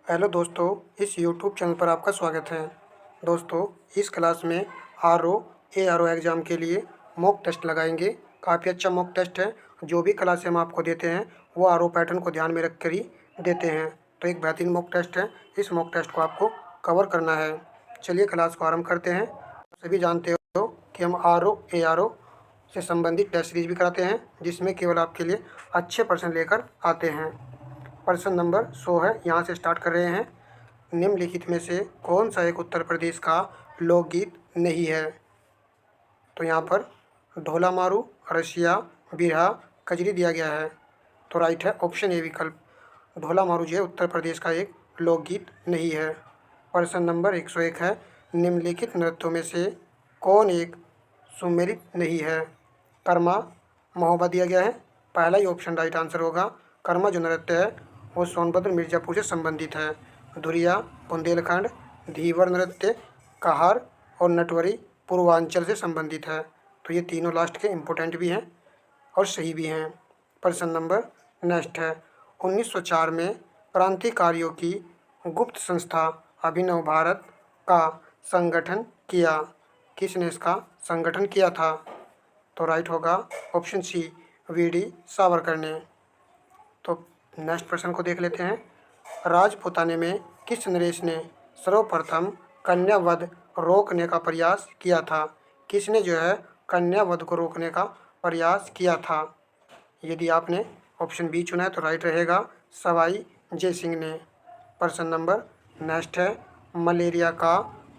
Hello दोस्तों, इस YouTube channel पर आपका स्वागत है। दोस्तों, इस क्लास में आर ओ एग्ज़ाम के लिए मॉक टेस्ट लगाएंगे। काफ़ी अच्छा मॉक टेस्ट है। जो भी क्लास हम आपको देते हैं वो आर ओ पैटर्न को ध्यान में रख कर ही देते हैं। तो एक बेहतरीन मॉक टेस्ट है। इस मॉक टेस्ट को आपको कवर करना है। चलिए क्लास को आरम्भ करते हैं। सभी जानते हो कि हम आर ओ से संबंधित टेस्ट सीरीज भी कराते हैं, जिसमें केवल आपके लिए अच्छे परसेंट लेकर आते हैं। प्रश्न नंबर 100 है, यहाँ से स्टार्ट कर रहे हैं। निम्नलिखित में से कौन सा एक उत्तर प्रदेश का लोकगीत नहीं है? तो यहाँ पर ढोला मारू, रसिया, बिरहा, कजरी दिया गया है। तो राइट है ऑप्शन ए विकल्प। ढोला मारू जो है उत्तर प्रदेश का एक लोकगीत नहीं है। प्रश्न नंबर 101 है, निम्नलिखित नृत्यों में से कौन एक सुमेलित नहीं है? कर्मा, महोबा दिया गया है। पहला ही ऑप्शन राइट आंसर होगा। कर्मा जो नृत्य है वो सोनभद्र मिर्ज़ापुर से संबंधित है। धुरिया, बुंदेलखंड, धीवर नृत्य, कहार और नटवरी पूर्वांचल से संबंधित है। तो ये तीनों लास्ट के इम्पोर्टेंट भी हैं और सही भी हैं। प्रश्न नंबर नेक्स्ट है, 1904 में क्रांतिकारियों की गुप्त संस्था अभिनव भारत का संगठन किया। किसने इसका संगठन किया था? तो राइट होगा ऑप्शन सी, वी.डी. सावरकर ने। तो नेक्स्ट प्रश्न को देख लेते हैं। राजपूताने में किस नरेश ने सर्वप्रथम कन्यावध रोकने का प्रयास किया था? किसने जो है कन्यावध को रोकने का प्रयास किया था? यदि आपने ऑप्शन बी चुना है तो राइट रहेगा, सवाई जय सिंह ने। प्रश्न नंबर नेक्स्ट है, मलेरिया का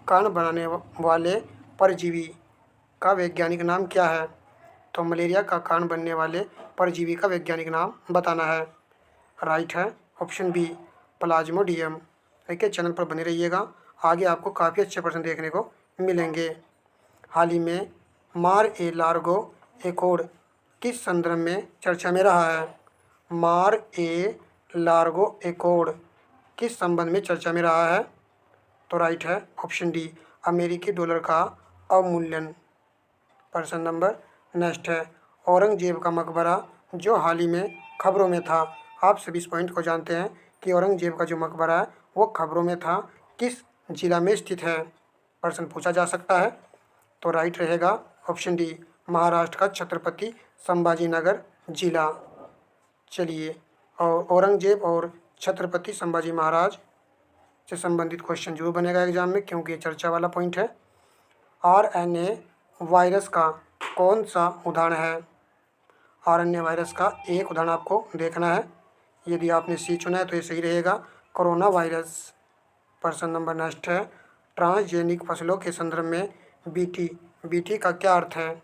कारण बनाने वाले परजीवी का वैज्ञानिक नाम क्या है? तो मलेरिया का कारण बनने वाले परजीवी का वैज्ञानिक नाम बताना है। राइट है ऑप्शन बी, प्लाज्मोडियम। देखिए चैनल पर बने रहिएगा, आगे आपको काफ़ी अच्छे प्रश्न देखने को मिलेंगे। हाल ही में मार ए लार्गो एकॉर्ड किस संदर्भ में चर्चा में रहा है? मार ए लार्गो एकॉर्ड किस संबंध में चर्चा में रहा है? तो राइट है ऑप्शन डी, अमेरिकी डॉलर का अवमूल्यन। प्रश्न नंबर नेक्स्ट है, औरंगजेब का मकबरा जो हाल ही में खबरों में था। आप सभी इस पॉइंट को जानते हैं कि औरंगजेब का जो मकबरा है वो खबरों में था। किस जिला में स्थित है? प्रश्न पूछा जा सकता है। तो राइट रहेगा ऑप्शन डी, महाराष्ट्र का छत्रपति संभाजी नगर जिला। चलिए, और औरंगजेब और छत्रपति संभाजी महाराज से संबंधित क्वेश्चन जरूर बनेगा एग्जाम में, क्योंकि ये चर्चा वाला पॉइंट है। आरएनए वायरस का कौन सा उदाहरण है? आरएनए वायरस का एक उदाहरण आपको देखना है। यदि आपने सी चुना है तो ये सही रहेगा, कोरोना वायरस। प्रश्न नंबर नेक्स्ट है, ट्रांसजेनिक फसलों के संदर्भ में बीटी का क्या अर्थ है?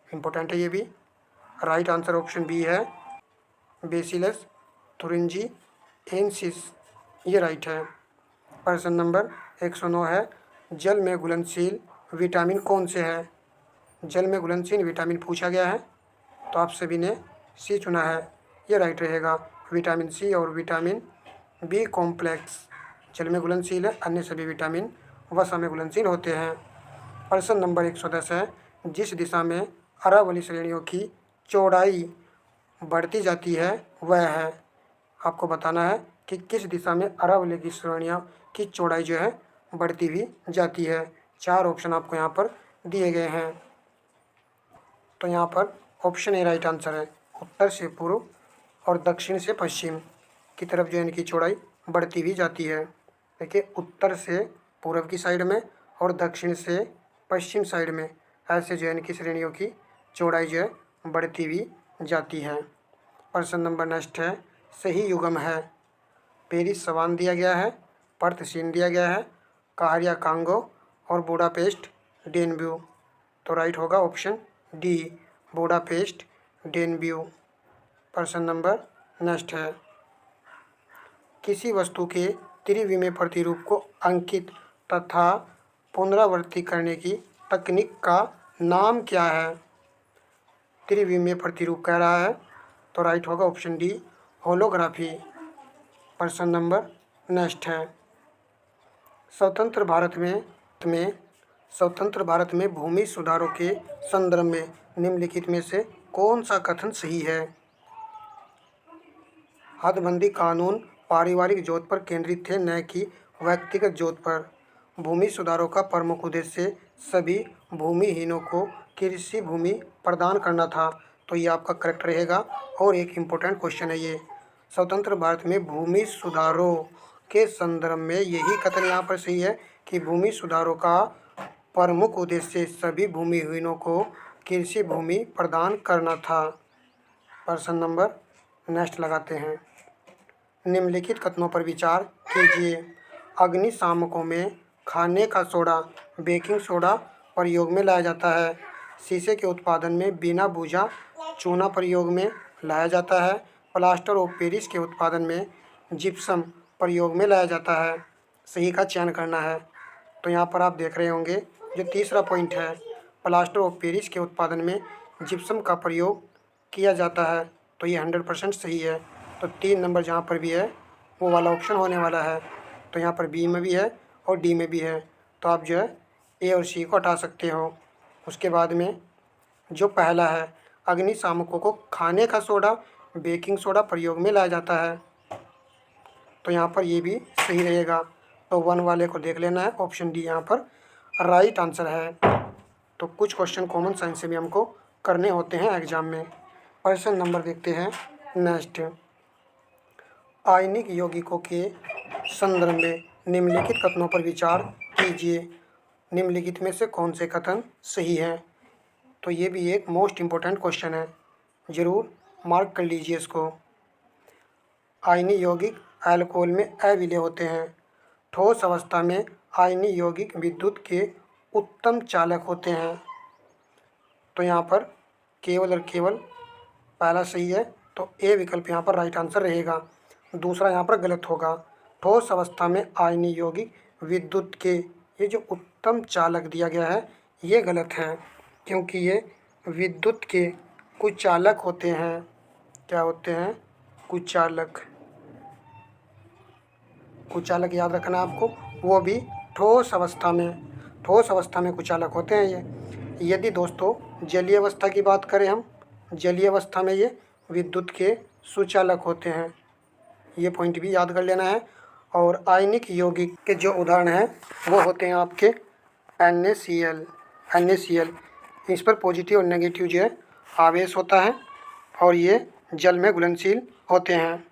इम्पोर्टेंट है ये भी। राइट आंसर ऑप्शन बी है, बेसिलस थुरिंजी एंसिस, ये राइट है। प्रश्न नंबर 109 है, जल में घुलनशील विटामिन कौन से है? जल में घुलनशील विटामिन पूछा गया है, तो आप सभी ने सी चुना है, ये राइट रहेगा। विटामिन सी और विटामिन बी कॉम्प्लेक्स जल में घुलनशील है, अन्य सभी विटामिन वसा में घुलनशील होते हैं। प्रश्न नंबर 110 है, जिस दिशा में अरावली श्रेणियों की चौड़ाई बढ़ती जाती है वह है? आपको बताना है कि किस दिशा में अरावली की श्रेणियों की चौड़ाई जो है बढ़ती हुई जाती है। 4 ऑप्शन आपको यहाँ पर दिए गए हैं। तो यहाँ पर ऑप्शन ए राइट आंसर है, उत्तर से पूर्व और दक्षिण से पश्चिम की तरफ जो है इनकी चौड़ाई बढ़ती हुई जाती है। देखिए, उत्तर से पूर्व की साइड में और दक्षिण से पश्चिम साइड में ऐसे जो है इनकी श्रेणियों की चौड़ाई जो है बढ़ती हुई जाती है। प्रश्न नंबर नेक्स्ट है, सही युग्म है? पेरिस सवान दिया गया है, पर्थ सीन दिया गया है, काहरिया कांगो और बुडापेस्ट डेनब्यू। तो राइट होगा ऑप्शन डी, बुडापेस्ट डेनब्यू। प्रश्न नंबर नेक्स्ट है, किसी वस्तु के त्रिविमीय प्रतिरूप को अंकित तथा पुनरावृत्ति करने की तकनीक का नाम क्या है? त्रिविमीय प्रतिरूप कह रहा है, तो राइट होगा ऑप्शन डी, होलोग्राफी। प्रश्न नंबर नेक्स्ट है, स्वतंत्र भारत में भूमि सुधारों के संदर्भ में निम्नलिखित में से कौन सा कथन सही है? हदबंदी कानून पारिवारिक जोत पर केंद्रित थे, न कि व्यक्तिगत जोत पर। भूमि सुधारों का प्रमुख उद्देश्य सभी भूमिहीनों को कृषि भूमि प्रदान करना था। तो ये आपका करेक्ट रहेगा और एक इम्पोर्टेंट क्वेश्चन है ये। स्वतंत्र भारत में भूमि सुधारों के संदर्भ में यही कथन यहाँ पर सही है कि भूमि सुधारों का प्रमुख उद्देश्य सभी भूमिहीनों को कृषि भूमि प्रदान करना था। प्रश्न नंबर नेक्स्ट लगाते हैं। निम्नलिखित कथनों पर विचार कीजिए। अग्निशामकों में खाने का सोडा, बेकिंग सोडा प्रयोग में लाया जाता है। शीशे के उत्पादन में बिना बूझा चूना प्रयोग में लाया जाता है। प्लास्टर ऑफ पेरिस के उत्पादन में जिप्सम प्रयोग में लाया जाता है। सही का चयन करना है। तो यहाँ पर आप देख रहे होंगे जो तीसरा पॉइंट है, प्लास्टर ऑफ पेरिस के उत्पादन में जिप्सम का प्रयोग किया जाता है। तो ये 100% सही है। तो 3 नंबर जहाँ पर भी है वो वाला ऑप्शन होने वाला है। तो यहाँ पर बी में भी है और डी में भी है। तो आप जो है ए और सी को हटा सकते हो। उसके बाद में जो पहला है, अग्निशामकों को खाने का सोडा, बेकिंग सोडा प्रयोग में लाया जाता है। तो यहाँ पर ये भी सही रहेगा। तो 1 वाले को देख लेना है, ऑप्शन डी यहाँ पर राइट आंसर है। तो कुछ क्वेश्चन कॉमन साइंस से भी हमको करने होते हैं एग्जाम में। प्रश्न नंबर देखते हैं नेक्स्ट। आयनिक यौगिकों के संदर्भ में निम्नलिखित कथनों पर विचार कीजिए। निम्नलिखित में से कौन से कथन सही हैं? तो ये भी एक मोस्ट इम्पोर्टेंट क्वेश्चन है, ज़रूर मार्क कर लीजिए इसको। आयनिक यौगिक अल्कोहल में अविलेय होते हैं। ठोस अवस्था में आयनिक यौगिक विद्युत के उत्तम चालक होते हैं। तो यहाँ पर केवल और केवल पहला सही है, तो ए विकल्प यहाँ पर राइट आंसर रहेगा। दूसरा यहाँ पर गलत होगा। ठोस अवस्था में आयनिक यौगिक विद्युत के, ये जो उत्तम चालक दिया गया है ये गलत है, क्योंकि ये विद्युत के कुचालक होते हैं। क्या होते हैं? कुचालक। कुचालक याद रखना आपको, वो भी ठोस अवस्था में, ठोस अवस्था में कुचालक होते हैं ये। यदि दोस्तों जलीय अवस्था की बात करें हम, जलीय अवस्था में ये विद्युत के सुचालक होते हैं। ये पॉइंट भी याद कर लेना है। और आयनिक यौगिक के जो उदाहरण हैं वो होते हैं आपके NaCl। इस पर पॉजिटिव और नेगेटिव जो है आवेश होता है और ये जल में घुलनशील होते हैं।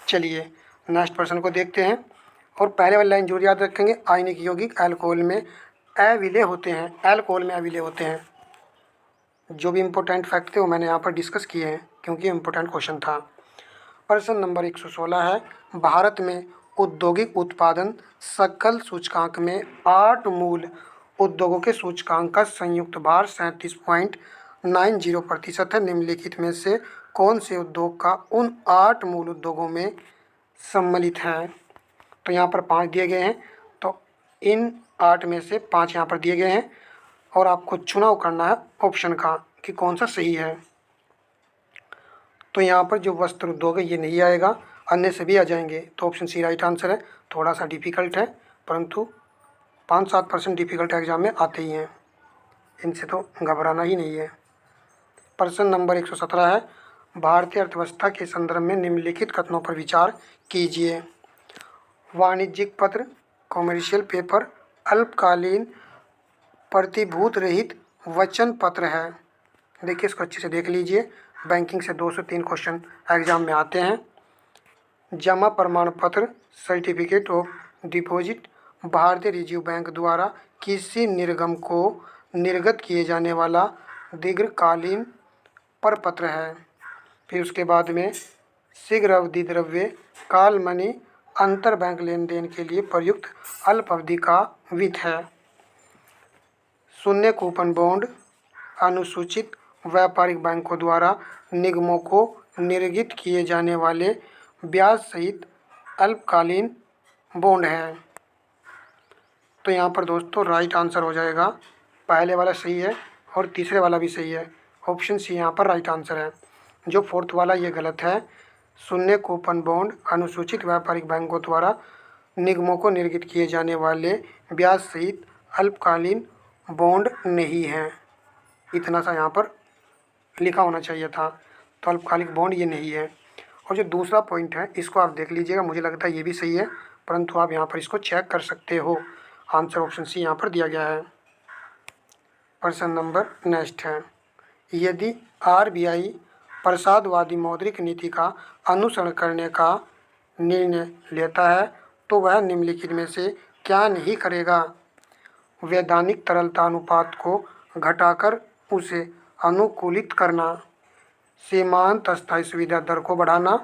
चलिए नेक्स्ट प्रश्न को देखते हैं। और पहले वाली लाइन जरूर याद रखेंगे, आयनिक यौगिक अल्कोहल में अविलेय होते हैं, अल्कोहल में अविलेय होते हैं। जो भी इम्पोर्टेंट फैक्ट थे वो मैंने यहाँ पर डिस्कस किए हैं, क्योंकि इम्पोर्टेंट क्वेश्चन था। प्रश्न नंबर 116 है, भारत में औद्योगिक उत्पादन सकल सूचकांक में 8 मूल उद्योगों के सूचकांक का संयुक्त भार 37.90% है। निम्नलिखित में से कौन से उद्योग का उन 8 मूल उद्योगों में सम्मिलित है? तो यहाँ पर 5 दिए गए हैं, तो इन 8 में से 5 यहाँ पर दिए गए हैं और आपको चुनाव करना है ऑप्शन का कि कौन सा सही है। तो यहाँ पर जो वस्त्र उद्योग है ये नहीं आएगा, अन्य सभी आ जाएंगे। तो ऑप्शन सी राइट आंसर है। थोड़ा सा डिफ़िकल्ट है, परंतु 5-7% डिफ़िकल्ट एग्जाम में आते ही हैं, इनसे तो घबराना ही नहीं है। प्रश्न नंबर 117 है, भारतीय अर्थव्यवस्था के संदर्भ में निम्नलिखित कथनों पर विचार कीजिए। वाणिज्यिक पत्र, कॉमर्शियल पेपर, अल्पकालीन प्रतिभूत रहित वचन पत्र है। देखिए इसको अच्छे से देख लीजिए, बैंकिंग से 2 से 3 क्वेश्चन एग्जाम में आते हैं। जमा प्रमाण पत्र, सर्टिफिकेट ऑफ डिपॉजिट भारतीय रिजर्व बैंक द्वारा किसी निर्गम को निर्गत किए जाने वाला दीर्घकालीन प्रपत्र है। फिर उसके बाद में शीघ्र अवधि द्रव्य काल मनी अंतर बैंक लेन देन के लिए प्रयुक्त अल्प अवधि का वित्त है। शून्य कूपन बॉन्ड अनुसूचित व्यापारिक बैंकों द्वारा निगमों को निर्गत किए जाने वाले ब्याज सहित अल्पकालीन बॉन्ड है। तो यहाँ पर दोस्तों राइट आंसर हो जाएगा, पहले वाला सही है और तीसरे वाला भी सही है। ऑप्शन सी यहाँ पर राइट आंसर है। जो फोर्थ वाला ये गलत है। शून्य कूपन बॉन्ड अनुसूचित व्यापारिक बैंकों द्वारा निगमों को निर्गत किए जाने वाले ब्याज सहित अल्पकालीन बॉन्ड नहीं है। इतना सा यहाँ पर लिखा होना चाहिए था। तो अल्पकालिक बॉन्ड ये नहीं है। और जो दूसरा पॉइंट है इसको आप देख लीजिएगा, मुझे लगता है ये भी सही है, परंतु आप यहाँ पर इसको चेक कर सकते हो। आंसर ऑप्शन सी यहाँ पर दिया गया है। प्रश्न नंबर नेक्स्ट है, यदि आरबीआई प्रसादवादी मौद्रिक नीति का अनुसरण करने का निर्णय लेता है तो वह निम्नलिखित में से क्या नहीं करेगा? वैधानिक तरलता अनुपात को घटाकर उसे अनुकूलित करना, सीमांत अस्थायी सुविधा दर को बढ़ाना,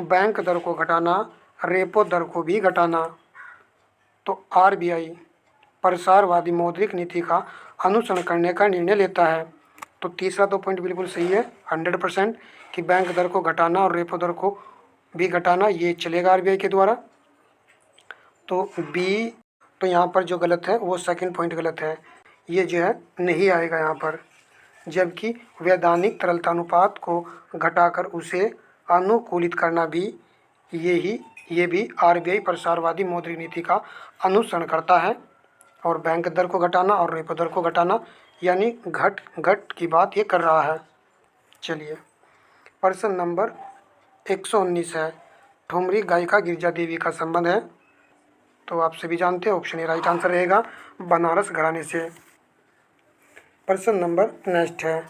बैंक दर को घटाना, रेपो दर को भी घटाना। तो आरबीआई प्रसारवादी मौद्रिक नीति का अनुसरण करने का निर्णय लेता है, तो तीसरा तो पॉइंट बिल्कुल सही है 100% कि बैंक दर को घटाना और रेपो दर को भी घटाना ये चलेगा आरबीआई के द्वारा। तो बी, तो यहाँ पर जो गलत है वो सेकंड पॉइंट गलत है, ये जो है नहीं आएगा यहाँ पर। जबकि वैधानिक तरलता अनुपात को घटाकर उसे अनुकूलित करना भी ये भी आरबीआई प्रसारवादी मौद्रिक नीति का अनुसरण करता है, और बैंक दर को घटाना और रेपो दर को घटाना यानी घट की बात ये कर रहा है। चलिए प्रश्न नंबर 119 है, ठुमरी गायिका गिरिजा देवी का संबंध है, तो आप सभी जानते हैं ऑप्शन ए राइट आंसर रहेगा, बनारस घराने से। प्रश्न नंबर नेक्स्ट है,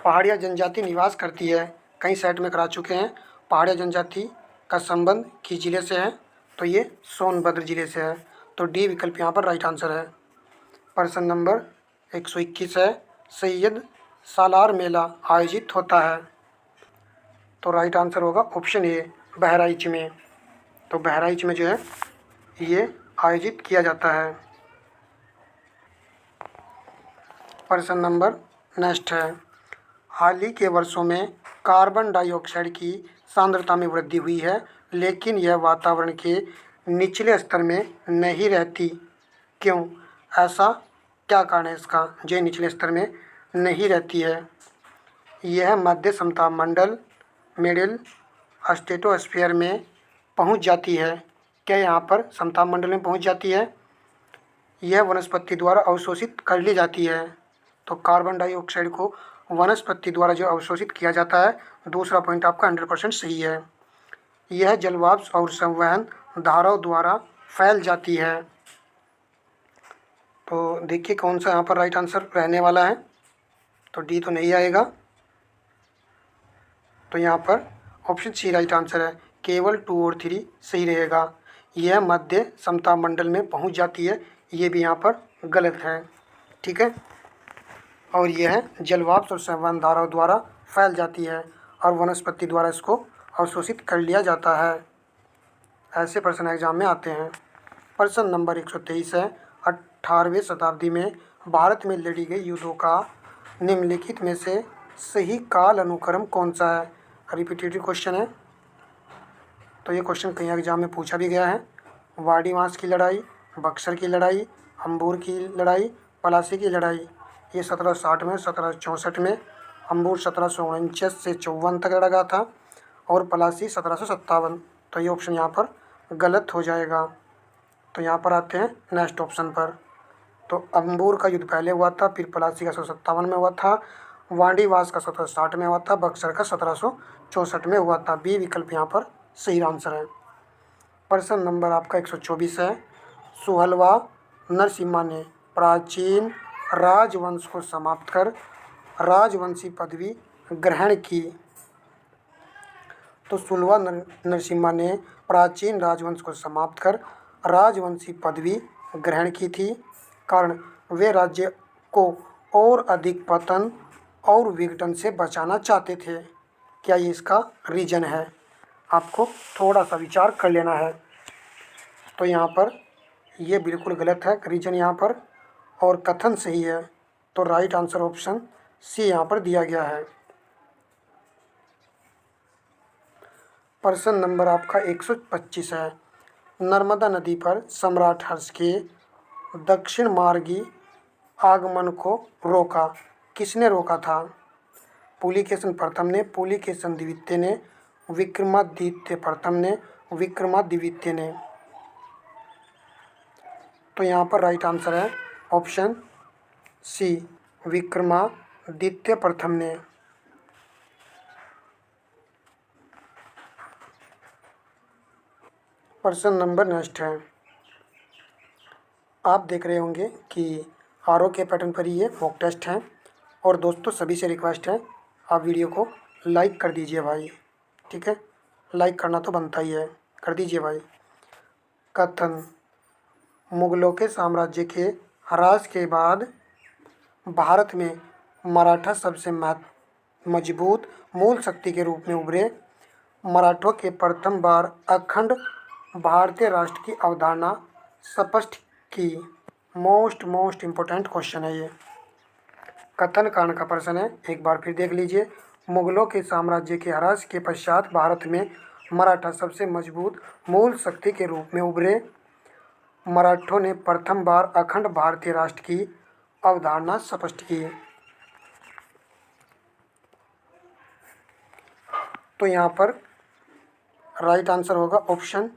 पहाड़िया जनजाति निवास करती है, कई सेट में करा चुके हैं, पहाड़िया जनजाति का संबंध किस जिले से है? तो ये सोनभद्र जिले से है, तो डी विकल्प यहाँ पर राइट आंसर है। प्रश्न नंबर 121 है, सैयद सालार मेला आयोजित होता है, तो राइट आंसर होगा ऑप्शन ए बहराइच में। तो बहराइच में जो है ये आयोजित किया जाता है। प्रश्न नंबर नेक्स्ट है, हाल ही के वर्षों में कार्बन डाइऑक्साइड की सांद्रता में वृद्धि हुई है, लेकिन यह वातावरण के निचले स्तर में नहीं रहती, क्यों? ऐसा क्या कारण है इसका जो निचले स्तर में नहीं रहती है? यह मध्य समताप मंडल मिडिल स्ट्रेटोस्फीयर में पहुंच जाती है। क्या यहाँ पर समताप मंडल में पहुंच जाती है? यह वनस्पति द्वारा अवशोषित कर ली जाती है, तो कार्बन डाइऑक्साइड को वनस्पति द्वारा जो अवशोषित किया जाता है, दूसरा पॉइंट आपका 100% सही है। यह जलवाष्प और संवहन धाराओं द्वारा फैल जाती है, तो देखिए कौन सा यहाँ पर राइट आंसर रहने वाला है, तो डी तो नहीं आएगा, तो यहाँ पर ऑप्शन सी राइट आंसर है, केवल 2 और 3 सही रहेगा। यह मध्य समताप मंडल में पहुँच जाती है, ये भी यहाँ पर गलत है, ठीक है। और यह जलवाष्प और संवहन धाराओं द्वारा फैल जाती है और वनस्पति द्वारा इसको अवशोषित कर लिया जाता है। ऐसे प्रश्न एग्जाम में आते हैं। प्रश्न नंबर 123 है, 18वीं शताब्दी में भारत में लड़ी गई युद्धों का निम्नलिखित में से सही काल अनुक्रम कौन सा है? रिपीटेटिव क्वेश्चन है, तो ये क्वेश्चन कई एग्जाम में पूछा भी गया है। वाड़ीवांस की लड़ाई, बक्सर की लड़ाई, अंबूर की लड़ाई, पलासी की लड़ाई, ये 1760 में, 1764 में, अंबूर 1749 से 54 तक लड़ा गया था और पलासी 1757, तो ये ऑप्शन यहाँ पर गलत हो जाएगा। तो यहाँ पर आते हैं नेक्स्ट ऑप्शन पर, तो अंबूर का युद्ध पहले हुआ था, फिर पलासी का 1757 में हुआ था, वाड़ीवास का 1760 में हुआ था, बक्सर का 1764 में हुआ था। बी विकल्प यहाँ पर सही आंसर है। प्रश्न नंबर आपका 124 है, सुहलवा नरसिम्हा ने प्राचीन राजवंश को समाप्त कर राजवंशी पदवी ग्रहण की। तो सुहलवा नरसिम्हा ने प्राचीन राजवंश को समाप्त कर राजवंशी पदवी ग्रहण की थी, कारण वे राज्य को और अधिक पतन और विघटन से बचाना चाहते थे। क्या ये इसका रीजन है? आपको थोड़ा सा विचार कर लेना है। तो यहाँ पर ये बिल्कुल गलत है रीजन यहाँ पर, और कथन सही है, तो राइट आंसर ऑप्शन सी यहाँ पर दिया गया है। प्रश्न नंबर आपका 125 है, नर्मदा नदी पर सम्राट हर्ष के दक्षिण मार्गी आगमन को रोका, किसने रोका था? पुलिकेशन प्रथम ने, पुलिकेशन द्वितीय ने, विक्रमादित्य प्रथम ने, विक्रमादित्य ने। तो यहाँ पर राइट आंसर है ऑप्शन सी विक्रमादित्य प्रथम ने। प्रश्न नंबर नेक्स्ट है। आप देख रहे होंगे कि आरओ के पैटर्न पर ही ये मॉक टेस्ट हैं। और दोस्तों सभी से रिक्वेस्ट है, आप वीडियो को लाइक कर दीजिए भाई, ठीक है। लाइक करना तो बनता ही है, कर दीजिए भाई। कथन: मुगलों के साम्राज्य के ह्रास के बाद भारत में मराठा सबसे मजबूत मूल शक्ति के रूप में उभरे। मराठों के प्रथम बार अखंड भारतीय राष्ट्र की अवधारणा स्पष्ट की। मोस्ट इम्पोर्टेंट क्वेश्चन है ये। कथन कांड का प्रश्न है, एक बार फिर देख लीजिए। मुगलों के साम्राज्य के ह्रास के पश्चात भारत में मराठा सबसे मजबूत मूल शक्ति के रूप में उभरे। मराठों ने प्रथम बार अखंड भारतीय राष्ट्र की अवधारणा स्पष्ट की। तो यहाँ पर राइट आंसर होगा ऑप्शन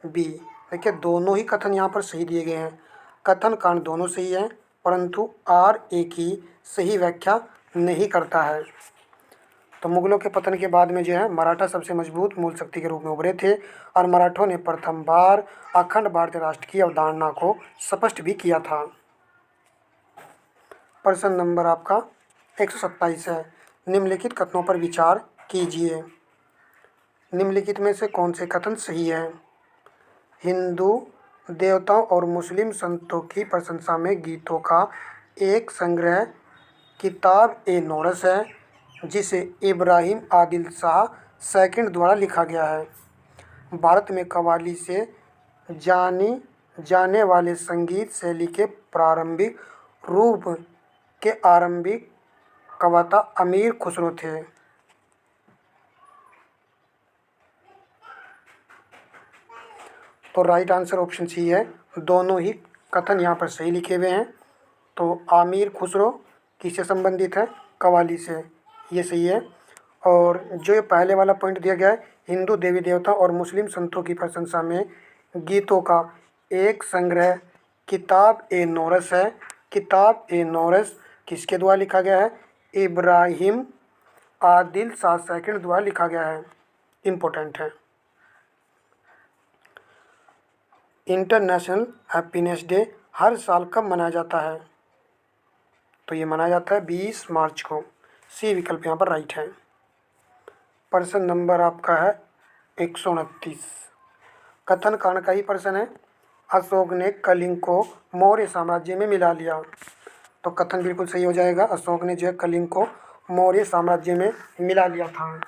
बी। देखिए दोनों ही कथन यहाँ पर सही दिए गए हैं। कथन कांड दोनों सही है, परंतु आर ए की सही व्याख्या नहीं करता है। तो मुगलों के पतन के बाद में जो है मराठा सबसे मजबूत मूल शक्ति के रूप में उभरे थे और मराठों ने प्रथम बार अखंड भारतीय राष्ट्र की अवधारणा को स्पष्ट भी किया था। प्रश्न नंबर आपका 127 है। निम्नलिखित कथनों पर विचार कीजिए। निम्नलिखित में से कौन से कथन सही है? हिंदू देवताओं और मुस्लिम संतों की प्रशंसा में गीतों का एक संग्रह किताब ए नोरस है, जिसे इब्राहिम आदिल शाह सेकंड द्वारा लिखा गया है। भारत में कव्वाली से जानी जाने वाले संगीत शैली के प्रारंभिक रूप के आरंभिक कवता अमीर खुसरो थे। तो राइट आंसर ऑप्शन सी है। दोनों ही कथन यहाँ पर सही लिखे हुए हैं। तो आमिर खुसरो किससे संबंधित है? कव्वाली से, ये सही है। और जो ये पहले वाला पॉइंट दिया गया है, हिंदू देवी देवता और मुस्लिम संतों की प्रशंसा में गीतों का एक संग्रह किताब ए नोरस है। किताब ए नोरस किसके द्वारा लिखा गया है? इब्राहिम आदिल शाह सेकंड द्वारा लिखा गया है। इम्पोर्टेंट है। इंटरनेशनल हैप्पीनेस डे हर साल कब मनाया जाता है? तो ये मनाया जाता है 20 मार्च को। सी विकल्प यहाँ पर राइट है। प्रश्न नंबर आपका है 129। कथन कांड का ही प्रश्न है। अशोक ने कलिंग को मौर्य साम्राज्य में मिला लिया। तो कथन बिल्कुल सही हो जाएगा। अशोक ने जो है कलिंग को मौर्य साम्राज्य में मिला लिया था।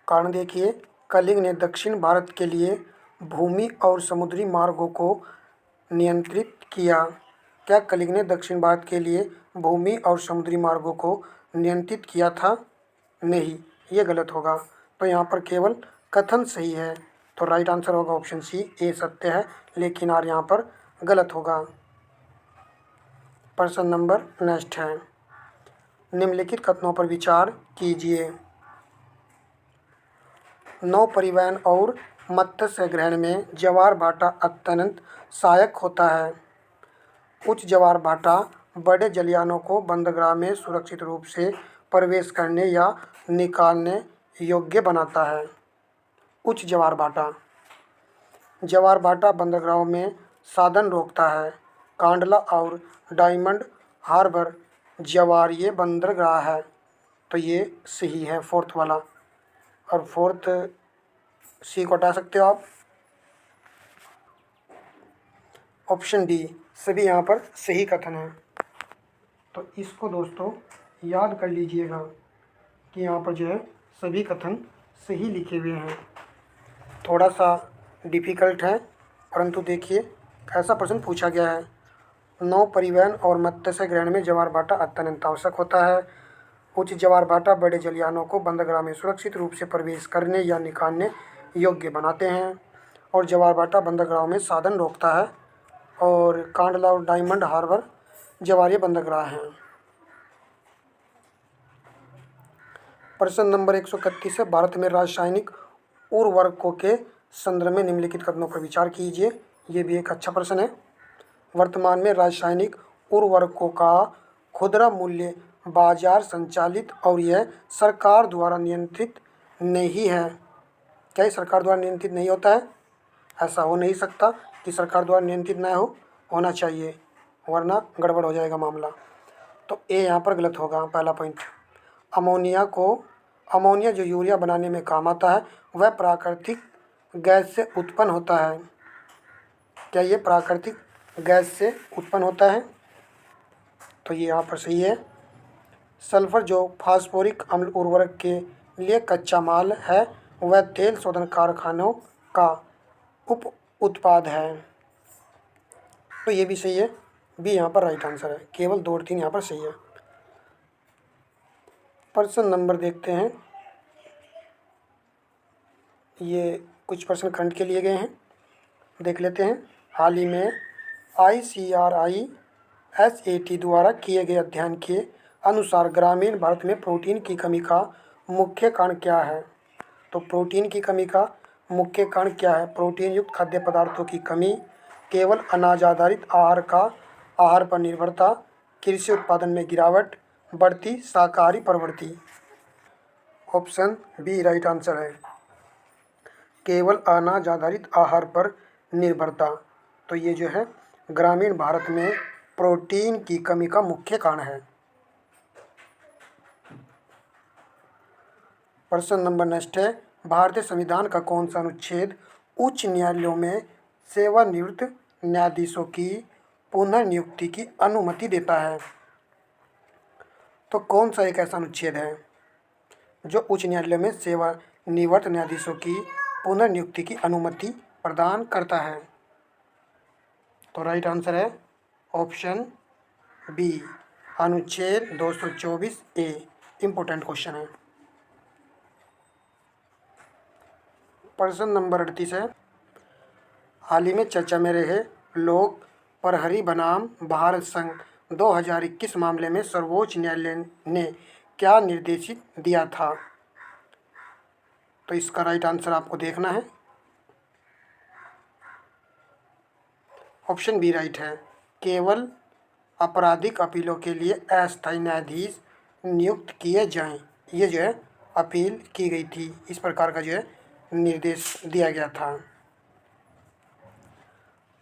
कारण देखिए, कलिंग ने दक्षिण भारत के लिए भूमि और समुद्री मार्गों को नियंत्रित किया। क्या कलिंग ने दक्षिण भारत के लिए भूमि और समुद्री मार्गों को नियंत्रित किया था? नहीं, ये गलत होगा। तो यहाँ पर केवल कथन सही है। तो राइट आंसर होगा ऑप्शन सी, ए सत्य है, लेकिन आर यहाँ पर गलत होगा। प्रश्न नंबर नेक्स्ट है। निम्नलिखित कथनों पर विचार कीजिए। नौ परिवहन और मत्स्य ग्रहण में ज्वार भाटा अत्यंत सहायक होता है। उच्च ज्वार भाटा बड़े जलयानों को बंदरगाह में सुरक्षित रूप से प्रवेश करने या निकालने योग्य बनाता है। उच्च ज्वार भाटा बंदरगाहों में साधन रोकता है। कांडला और डायमंड हार्बर ज्वारीय बंदरगाह है। तो ये सही है, फोर्थ वाला। और फोर्थ सी को हटा सकते हो आप। ऑप्शन डी सभी यहाँ पर सही कथन है। तो इसको दोस्तों याद कर लीजिएगा कि यहाँ पर जो है सभी कथन सही लिखे हुए हैं। थोड़ा सा डिफ़िकल्ट है, परंतु देखिए ऐसा प्रश्न पूछा गया है। नौ परिवहन और मत्स्य ग्रहण में ज्वार भाटा अत्यंत आवश्यक होता है। उच्च ज्वार भाटा बड़े जलयानों को बंदरगाह में सुरक्षित रूप से प्रवेश करने या निकालने योग्य बनाते हैं। और ज्वार भाटा बंदरगाहों में साधन रोकता है। और कांडला और डायमंड हार्बर ज्वारीय बंदरगाह हैं। प्रश्न नंबर 131 है। भारत में रासायनिक उर्वरकों के संदर्भ में निम्नलिखित कथनों पर विचार कीजिए। ये भी एक अच्छा प्रश्न है। वर्तमान में रासायनिक उर्वरकों का खुदरा मूल्य बाजार संचालित और यह सरकार द्वारा नियंत्रित नहीं है। क्या ये सरकार द्वारा नियंत्रित नहीं होता है? ऐसा हो नहीं सकता कि सरकार द्वारा नियंत्रित ना होना चाहिए, वरना गड़बड़ हो जाएगा मामला। तो ए यहाँ पर गलत होगा पहला पॉइंट। अमोनिया जो यूरिया बनाने में काम आता है वह प्राकृतिक गैस से उत्पन्न होता है। क्या ये प्राकृतिक गैस से उत्पन्न होता है? तो ये यहाँ पर सही है। सल्फर जो फास्फोरिक अम्ल उर्वरक के लिए कच्चा माल है वह तेल शोधन कारखानों का उप उत्पाद है। तो ये भी सही है, बी यहाँ पर राइट आंसर है। केवल 2 और 3 यहाँ पर सही है। प्रश्न नंबर देखते हैं, ये कुछ प्रश्न खंड के लिए गए हैं, देख लेते हैं। हाल ही में ICRISAT द्वारा किए गए अध्ययन के अनुसार ग्रामीण भारत में प्रोटीन की कमी का मुख्य कारण क्या है? तो प्रोटीन की कमी का मुख्य कारण क्या है? प्रोटीन युक्त खाद्य पदार्थों की कमी, केवल अनाज आधारित आहार पर निर्भरता, कृषि उत्पादन में गिरावट, बढ़ती शाकाहारी प्रवृत्ति। ऑप्शन बी राइट आंसर है, केवल अनाज आधारित आहार पर निर्भरता। तो ये जो है ग्रामीण भारत में प्रोटीन की कमी का मुख्य कारण है। प्रश्न नंबर नेक्स्ट है, भारतीय संविधान का कौन सा अनुच्छेद उच्च न्यायालयों में सेवानिवृत्त न्यायाधीशों की पुनर्नियुक्ति की अनुमति देता है? तो कौन सा एक ऐसा अनुच्छेद है जो उच्च न्यायालय में सेवानिवृत्त न्यायाधीशों की पुनर्नियुक्ति की अनुमति प्रदान करता है? तो राइट आंसर है ऑप्शन बी, अनुच्छेद 224 ए। इम्पोर्टेंट क्वेश्चन है। प्रश्न नंबर 38 है, हाल ही में चर्चा में रहे लोक प्रहरी बनाम भारत संघ 2021 मामले में सर्वोच्च न्यायालय ने क्या निर्देशित दिया था? तो इसका राइट आंसर आपको देखना है। ऑप्शन बी राइट है, केवल आपराधिक अपीलों के लिए अस्थायी न्यायाधीश नियुक्त किए जाएं। ये जो है अपील की गई थी, इस प्रकार का जो है निर्देश दिया गया था।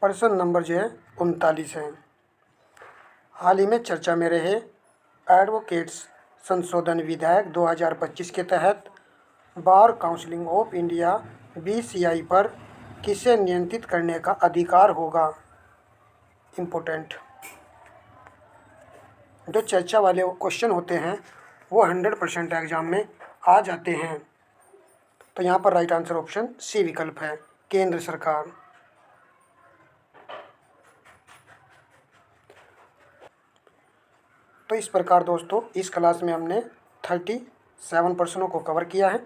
प्रश्न नंबर जो है 39 है, हाल ही में चर्चा में रहे एडवोकेट्स संशोधन विधेयक 2025 के तहत bar council of India BCI पर किसे नियंत्रित करने का अधिकार होगा? इम्पोर्टेंट, जो चर्चा वाले क्वेश्चन होते हैं वो 100% एग्जाम में आ जाते हैं। तो यहाँ पर राइट आंसर ऑप्शन सी विकल्प है, केंद्र सरकार। तो इस प्रकार दोस्तों इस क्लास में हमने 37 प्रश्नों को कवर किया है।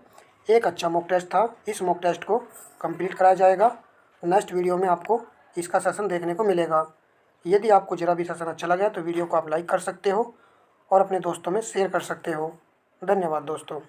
एक अच्छा मॉक टेस्ट था, इस मॉक टेस्ट को कंप्लीट कराया जाएगा। नेक्स्ट वीडियो में आपको इसका सेशन देखने को मिलेगा। यदि आपको ज़रा भी सेशन अच्छा लगा तो वीडियो को आप लाइक कर सकते हो और अपने दोस्तों में शेयर कर सकते हो। धन्यवाद दोस्तों।